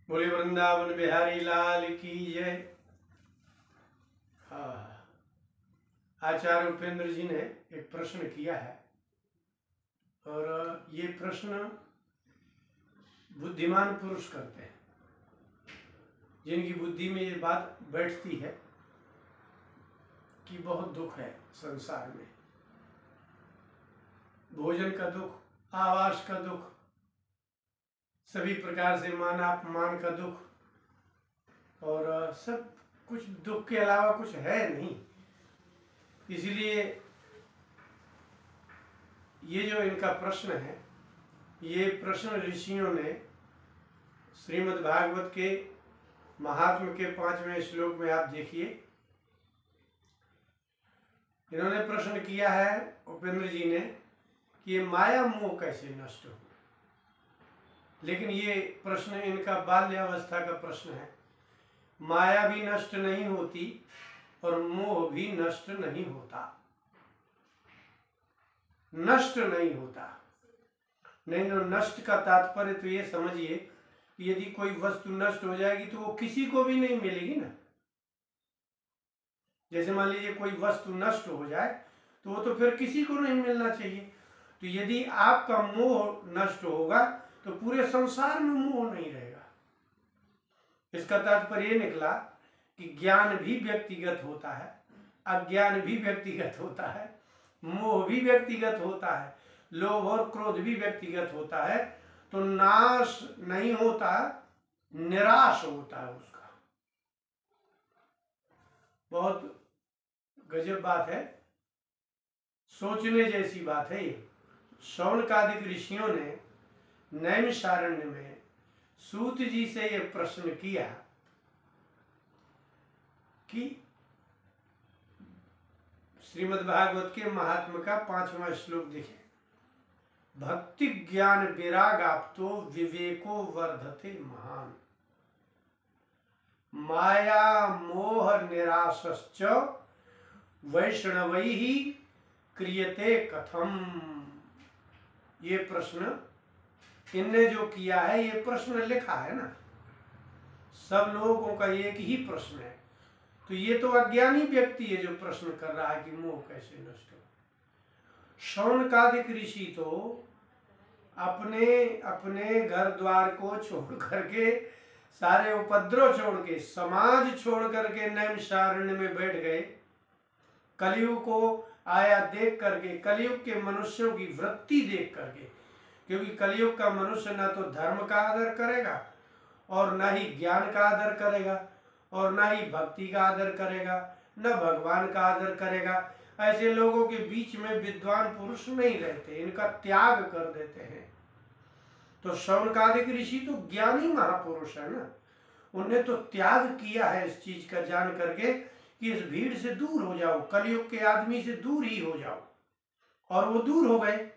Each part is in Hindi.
बोले वृंदावन बिहारी लाल की जय। आचार्य उपेंद्र जी ने एक प्रश्न किया है और ये प्रश्न बुद्धिमान पुरुष करते हैं, जिनकी बुद्धि में ये बात बैठती है कि बहुत दुख है संसार में। भोजन का दुख, आवास का दुख, सभी प्रकार से मान अपमान का दुख, और सब कुछ दुख के अलावा कुछ है नहीं। इसलिए ये जो इनका प्रश्न है, ये प्रश्न ऋषियों ने श्रीमद् भागवत के महात्म्य के 5वें श्लोक में आप देखिए, इन्होंने प्रश्न किया है उपेंद्र जी ने कि ये माया मोह कैसे नष्ट हो। लेकिन ये प्रश्न इनका बाल्यावस्था का प्रश्न है। माया भी नष्ट नहीं होती और मोह भी नष्ट नहीं होता, नष्ट नहीं होता। नहीं तो नष्ट का तात्पर्य तो ये समझिए कि यदि कोई वस्तु नष्ट हो जाएगी तो वो किसी को भी नहीं मिलेगी ना। जैसे मान लीजिए कोई वस्तु नष्ट हो जाए तो वो तो फिर किसी को नहीं मिलना चाहिए। तो यदि आपका मोह नष्ट होगा तो पूरे संसार में मोह नहीं रहेगा। इसका तात्पर्य ये निकला कि ज्ञान भी व्यक्तिगत होता है, अज्ञान भी व्यक्तिगत होता है, मोह भी व्यक्तिगत होता है, लोभ और क्रोध भी व्यक्तिगत होता है। तो नाश नहीं होता, निराश होता है उसका। बहुत गजब बात है, सोचने जैसी बात है ये। शौनकादिक ऋषियों ने नैमिषारण्य में सूत जी से यह प्रश्न किया कि श्रीमद् भागवत के महात्म्य का 5वां श्लोक देखें। भक्ति ज्ञान विराग आप्तो विवेको वर्धते महान, माया मोह निराशश्च वैष्णवैः क्रियते कथम। ये प्रश्न इनने जो किया है, ये प्रश्न लिखा है ना, सब लोगों का एक ही प्रश्न है। तो ये तो अज्ञानी व्यक्ति है जो प्रश्न कर रहा है कि मोह कैसे नष्ट हो। शौनकादिक ऋषि तो अपने अपने घर द्वार को छोड़ करके, सारे उपद्रव छोड़ के, समाज छोड़ करके नैमिषारण्य में बैठ गए। कलयुग को आया देख करके, कलयुग के मनुष्यों की वृत्ति देख करके, क्योंकि कलयुग का मनुष्य ना तो धर्म का आदर करेगा और ना ही ज्ञान का आदर करेगा और ना ही भक्ति का आदर करेगा, न भगवान का आदर करेगा। ऐसे लोगों के बीच में विद्वान पुरुष नहीं रहते, इनका त्याग कर देते हैं। तो शौनकादिक ऋषि तो ज्ञानी महापुरुष है ना, उन्हें तो त्याग किया है इस चीज का जान करके कि इस भीड़ से दूर हो जाओ, कलयुग के आदमी से दूर ही हो जाओ। और वो दूर हो गए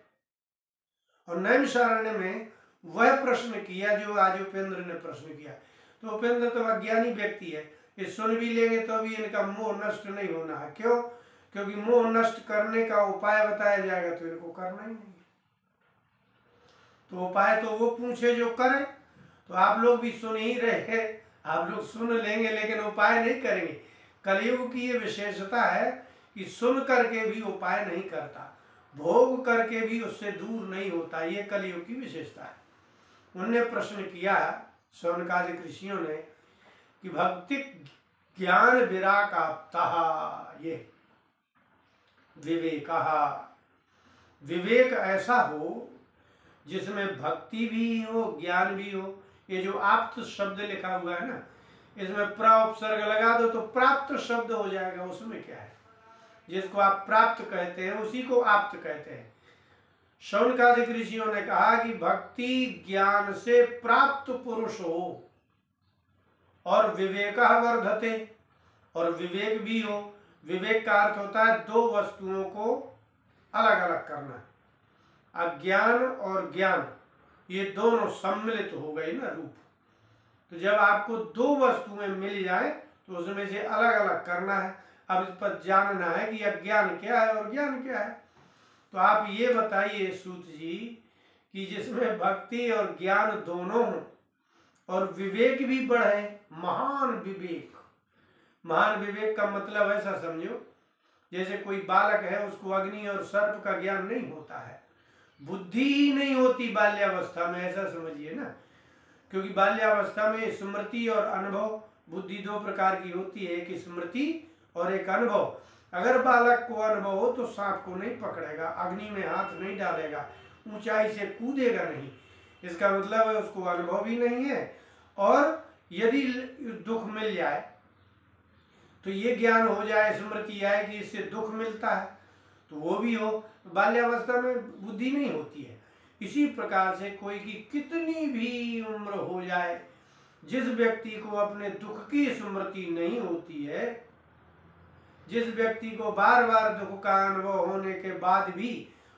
और नैमिषारण्य में वह प्रश्न किया जो आज उपेंद्र ने प्रश्न किया। तो उपेंद्र तो अज्ञानी व्यक्ति है, ये सुन भी लेंगे तो भी इनका मोह नष्ट नहीं होना है। क्यों? क्योंकि मोह नष्ट करने का उपाय बताया जाएगा तो इनको करना ही नहीं। तो उपाय तो वो पूछे जो करें। तो आप लोग भी सुन ही रहे हैं, आप लोग सुन लेंगे लेकिन उपाय नहीं करेंगे। कलयुग की ये विशेषता है कि सुन करके भी उपाय नहीं करता, भोग करके भी उससे दूर नहीं होता। ये कलयुग की विशेषता है। उनने प्रश्न किया शौनकादिक ऋषियों ने कि भक्ति ज्ञान विराग आपता, ये विवेक ऐसा हो जिसमें भक्ति भी हो, ज्ञान भी हो। ये जो आप्त शब्द लिखा हुआ है ना, इसमें प्र उपसर्ग लगा दो तो प्राप्त शब्द हो जाएगा। उसमें क्या है, जिसको आप प्राप्त कहते हैं उसी को आप्त कहते हैं। शौनकादिक ऋषियों ने कहा कि भक्ति ज्ञान से प्राप्त पुरुष हो और विवेकः वर्धते, और विवेक भी हो। विवेक का अर्थ होता है दो वस्तुओं को अलग अलग करना। अज्ञान और ज्ञान ये दोनों सम्मिलित हो गई ना रूप। तो जब आपको दो वस्तुएं मिल जाए तो उसमें से अलग अलग करना है। अब इस पर जानना है कि अज्ञान क्या है और ज्ञान क्या है। तो आप ये बताइए सूत जी कि जिसमें भक्ति और ज्ञान दोनों हों और विवेक भी बढ़े, महान विवेक। महान विवेक का मतलब ऐसा समझो, जैसे कोई बालक है, उसको अग्नि और सर्प का ज्ञान नहीं होता है, बुद्धि ही नहीं होती बाल्यावस्था में, ऐसा समझिए ना। क्योंकि बाल्यावस्था में स्मृति और अनुभव, बुद्धि दो प्रकार की होती है, एक स्मृति और एक अनुभव। अगर बालक को अनुभव हो तो सांप को नहीं पकड़ेगा, अग्नि में हाथ नहीं डालेगा, ऊंचाई से कूदेगा नहीं, इसका मतलब है उसको अनुभव भी नहीं है। और यदि दुख मिल जाए तो ये ज्ञान हो जाए, स्मृति आए कि इससे दुख मिलता है, तो वो भी हो। बाल्यावस्था में बुद्धि नहीं होती है। इसी प्रकार से कोई की कितनी भी उम्र हो जाए, जिस व्यक्ति को अपने दुख की स्मृति नहीं होती है, जिस व्यक्ति को बार बार दुख का अनुभव होने के बाद भी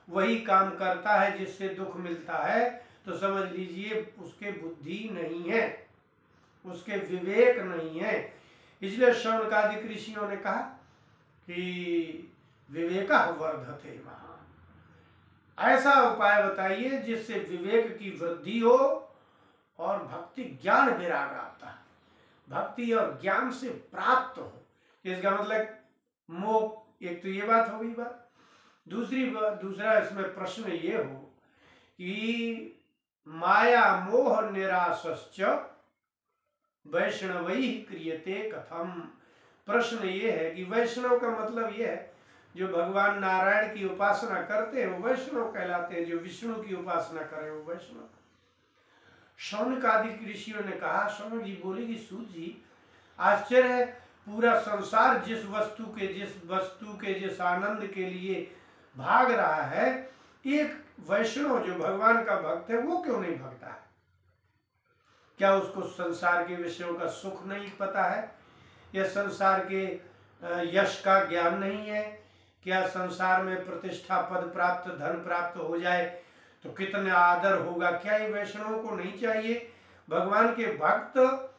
वही काम करता है जिससे दुख मिलता है, तो समझ लीजिए उसके बुद्धि नहीं है, उसके विवेक नहीं है। इसलिए शौनकादिक ऋषियों ने कहा कि विवेकः वर्धते महान्, ऐसा उपाय बताइए जिससे विवेक की वृद्धि हो और भक्ति ज्ञान विराग आता है, भक्ति और ज्ञान से प्राप्त हो। इसका मतलब मोह, एक तो ये बात हो गई बात। दूसरा इसमें प्रश्न ये हो कि माया मोह निराशश्च वैष्णवैः क्रियते कथम। प्रश्न ये है कि वैष्णव का मतलब ये है जो भगवान नारायण की उपासना करते हैं वो वैष्णव कहलाते हैं, जो विष्णु की उपासना करें वो वैष्णव। शौनकादिक ऋषियों ने कहा, शौनक जी बोले कि सूत जी आश्चर्य है, पूरा संसार जिस वस्तु के जिस आनंद के लिए भाग रहा है, एक वैष्णव जो भगवान का भक्त है वो क्यों नहीं भगता है? क्या उसको संसार के विषयों का सुख नहीं पता है, या संसार के यश का ज्ञान नहीं है? क्या संसार में प्रतिष्ठा, पद प्राप्त, धन प्राप्त हो जाए तो कितना आदर होगा, क्या ये वैष्णवों को नहीं चाहिए? भगवान के भक्त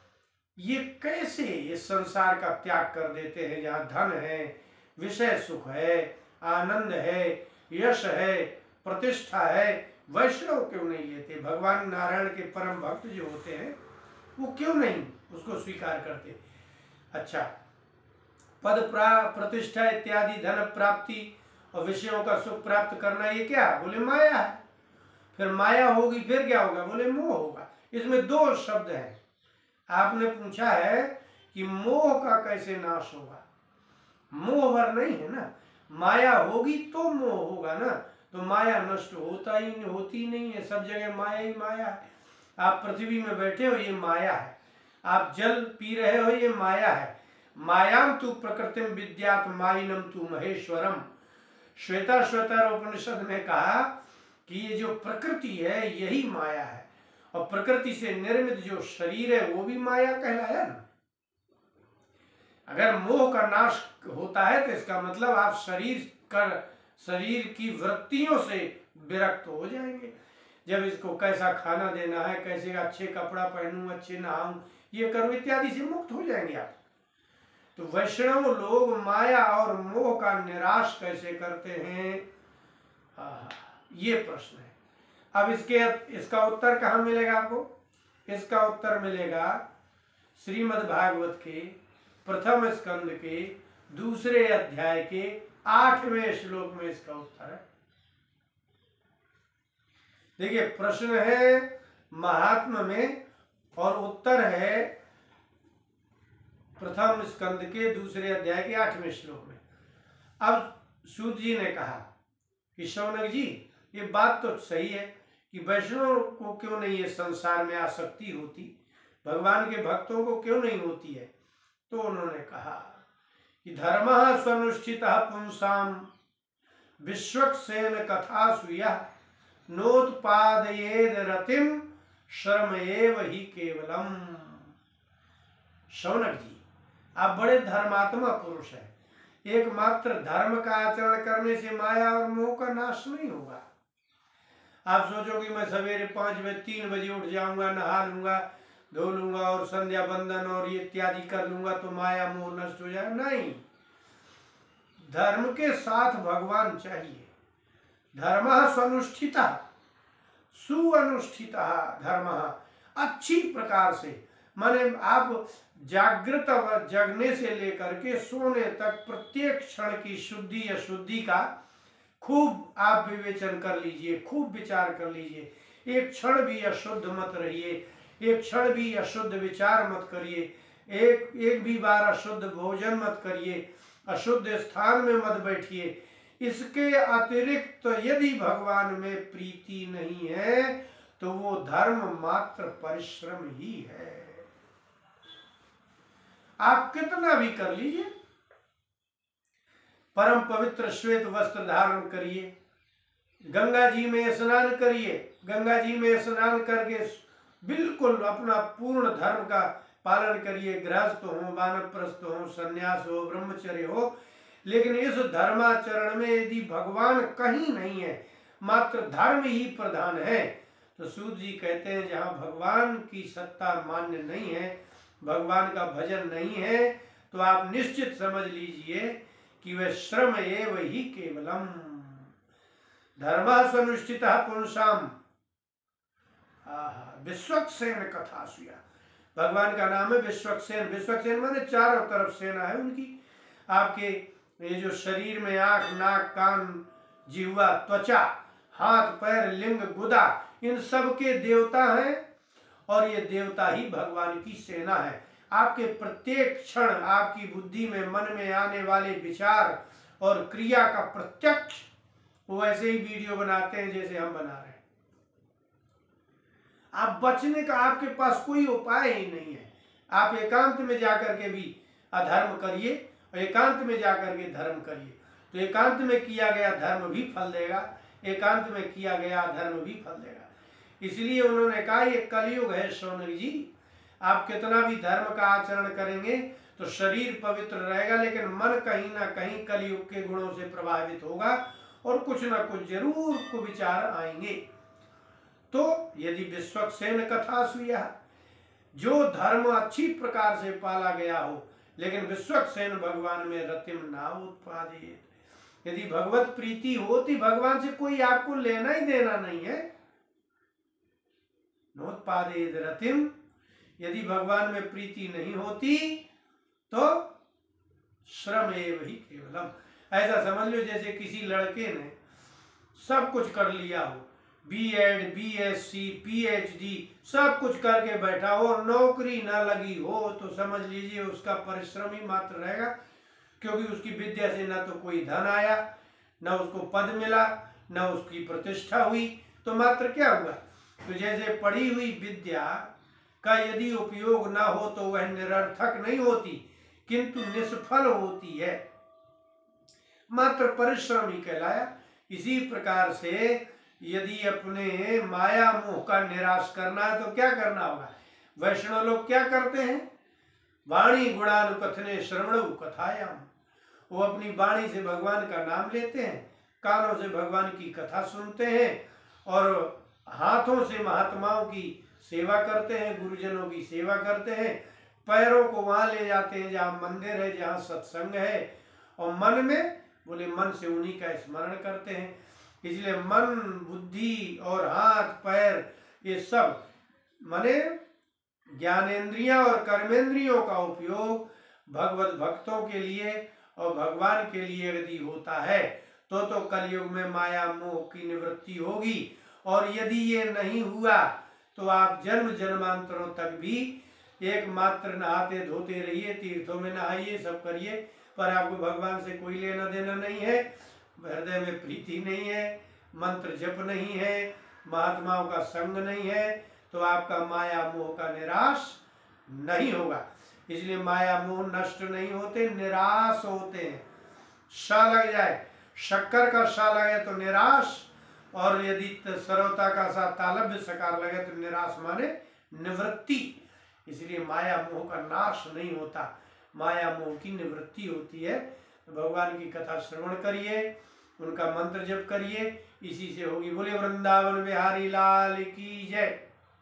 ये कैसे इस संसार का त्याग कर देते हैं, जहाँ धन है, विषय सुख है, आनंद है, यश है, प्रतिष्ठा है, वैष्णव क्यों नहीं लेते? भगवान नारायण के परम भक्त जो होते हैं वो क्यों नहीं उसको स्वीकार करते? अच्छा, पद प्रतिष्ठा इत्यादि, धन प्राप्ति और विषयों का सुख प्राप्त करना, ये क्या? बोले माया है। फिर माया होगी फिर क्या होगा? बोले मोह होगा। इसमें दो शब्द हैं। आपने पूछा है कि मोह का कैसे नाश होगा? मोह भर नहीं है ना, माया होगी तो मोह होगा ना, तो माया नष्ट होती नहीं है, सब जगह माया ही माया है। आप पृथ्वी में बैठे हो ये माया है, आप जल पी रहे हो ये माया है। मायाम तु प्रकृतिम विद्यात माइनम तु महेश्वरम। श्वेताश्वतर उपनिषद में कहा कि ये जो प्रकृति है यही माया है, और प्रकृति से निर्मित जो शरीर है वो भी माया कहलाया ना। अगर मोह का नाश होता है तो इसका मतलब आप शरीर की वृत्तियों से विरक्त हो जाएंगे। जब इसको कैसा खाना देना है, कैसे अच्छे कपड़ा पहनूं, अच्छे नहाऊं, ये करूं इत्यादि से मुक्त हो जाएंगे आप। तो वैष्णव लोग माया और मोह का निराश कैसे करते हैं, ये प्रश्न है। अब इसका उत्तर कहाँ मिलेगा आपको? इसका उत्तर मिलेगा श्रीमद् भागवत के प्रथम स्कंद के दूसरे अध्याय के 8वें श्लोक में इसका उत्तर है। देखिए, प्रश्न है महात्मा में और उत्तर है प्रथम स्कंद के दूसरे अध्याय के 8वें श्लोक में। अब सूत जी ने कहा कि शौनक जी ये बात तो सही है कि वैष्णव को क्यों नहीं ये संसार में आसक्ति होती, भगवान के भक्तों को क्यों नहीं होती है? तो उन्होंने कहा कि धर्मः स्वनुष्ठितः पुंसाम विश्वक्सेन कथा सुया नोत्पादयेद रतिम शर्म एव ही केवलम। शौनक जी, आप बड़े धर्मात्मा पुरुष हैं। एकमात्र धर्म का आचरण करने से माया और मोह का नाश नहीं होगा। आप सोचो कि मैं सवेरे 5 बजे 3 बजे उठ जाऊंगा, नहा लूंगा, धो लूंगा और संध्या बंदन और ये इत्यादि कर लूंगा तो माया मोह नष्ट हो जाए? नहीं, धर्म के साथ भगवान चाहिए। धर्मः स्वनुष्ठितः सुअनुष्ठितः धर्मः। अच्छी प्रकार से, माने आप जागृत जगने से लेकर के सोने तक प्रत्येक क्षण की शुद्धि अशुद्धि का खूब आप विवेचन कर लीजिए, खूब विचार कर लीजिए। एक क्षण भी अशुद्ध मत रहिए, एक क्षण भी अशुद्ध विचार मत करिए, एक भी बार अशुद्ध भोजन मत करिए, अशुद्ध स्थान में मत बैठिए। इसके अतिरिक्त यदि भगवान में प्रीति नहीं है तो वो धर्म मात्र परिश्रम ही है। आप कितना भी कर लीजिए, परम पवित्र श्वेत वस्त्र धारण करिए, गंगा जी में स्नान करिए, गंगा जी में स्नान करके बिल्कुल अपना पूर्ण धर्म का पालन करिए, गृहस्थ हो, वानप्रस्थ हो, संन्यास हो, ब्रह्मचर्य हो, लेकिन इस धर्माचरण में यदि भगवान कहीं नहीं है, मात्र धर्म ही प्रधान है, तो सूत जी कहते हैं जहां भगवान की सत्ता मान्य नहीं है, भगवान का भजन नहीं है, तो आप निश्चित समझ लीजिए कि वह श्रम एव ही केवलम धर्मानुष्ठितः पुंसाम विश्वक्सेन कथा सुया। भगवान का नाम है विश्वक्सेन। विश्वक्सेन माने चारों तरफ सेना है उनकी। आपके ये जो शरीर में आंख, नाक, कान, जिह्वा, त्वचा, हाथ, पैर, लिंग, गुदा, इन सब के देवता हैं और ये देवता ही भगवान की सेना है। आपके प्रत्येक क्षण आपकी बुद्धि में, मन में आने वाले विचार और क्रिया का प्रत्यक्ष वो ऐसे ही वीडियो बनाते हैं जैसे हम बना रहे हैं। आप बचने का आपके पास कोई उपाय ही नहीं है। आप एकांत में जाकर के भी अधर्म करिए और एकांत में जाकर के धर्म करिए, तो एकांत में किया गया धर्म भी फल देगा, एकांत में किया गया अधर्म भी फल देगा। इसलिए उन्होंने कहा ये कलयुग है शौनक जी, आप कितना भी धर्म का आचरण करेंगे तो शरीर पवित्र रहेगा, लेकिन मन कहीं ना कहीं कलयुग के गुणों से प्रभावित होगा और कुछ ना कुछ जरूर कुविचार आएंगे। तो यदि विश्वक्सेन कथा सुया, जो धर्म अच्छी प्रकार से पाला गया हो, लेकिन विश्वक्सेन भगवान में रतिम ना उत्पादित, यदि भगवत प्रीति होती, भगवान से कोई आपको लेना ही देना नहीं है, नोत्पादित रतिम, यदि भगवान में प्रीति नहीं होती तो श्रम एव ही केवलम। ऐसा समझ लो जैसे किसी लड़के ने सब कुछ कर लिया हो, बीएड, बीएससी, पीएचडी सब कुछ करके बैठा हो और नौकरी ना लगी हो, तो समझ लीजिए उसका परिश्रम ही मात्र रहेगा, क्योंकि उसकी विद्या से ना तो कोई धन आया, ना उसको पद मिला, ना उसकी प्रतिष्ठा हुई, तो मात्र क्या हुआ। तो जैसे पढ़ी हुई विद्या का यदि उपयोग ना हो तो वह निरर्थक नहीं होती, किंतु निष्फल होती है, मात्र परिश्रम ही कहलाया। इसी प्रकार से यदि अपने माया मोह का निराश करना है तो क्या करना होगा। वैष्णव लोग क्या करते हैं, वाणी गुणानुकथने श्रवणु कथायाम, वो अपनी वाणी से भगवान का नाम लेते हैं, कानों से भगवान की कथा सुनते हैं और हाथों से महात्माओं की सेवा करते हैं, गुरुजनों की सेवा करते हैं, पैरों को वहां ले जाते हैं जहाँ मंदिर है, जहाँ सत्संग है, और मन में बोले मन से उन्हीं का स्मरण करते हैं। इसलिए मन, बुद्धि और हाथ, पैर, ये सब माने ज्ञानेंद्रियां और कर्मेंद्रियों का उपयोग भगवत भक्तों के लिए और भगवान के लिए यदि होता है तो कलयुग में माया मोह की निवृत्ति होगी। और यदि ये नहीं हुआ तो आप जन्म जन्मांतरों तक भी एकमात्र नहाते धोते रहिए, तीर्थों में नहाइए, सब करिए, पर आपको भगवान से कोई लेना देना नहीं है, हृदय में प्रीति नहीं है, मंत्र जप नहीं है, महात्माओं का संग नहीं है, तो आपका माया मोह का निराश नहीं होगा। इसलिए माया मोह नष्ट नहीं होते, निराश होते हैं। श लग जाए, शक्कर का श लगे तो निराश, और यदि सरवता का सा तालब्य सकार लगे तो निराश माने निवृत्ति। इसलिए माया मोह का नाश नहीं होता, माया मोह की निवृत्ति होती है। तो भगवान की कथा श्रवण करिए, उनका मंत्र जप करिए, इसी से होगी। बोले वृंदावन बिहारी लाल की जय।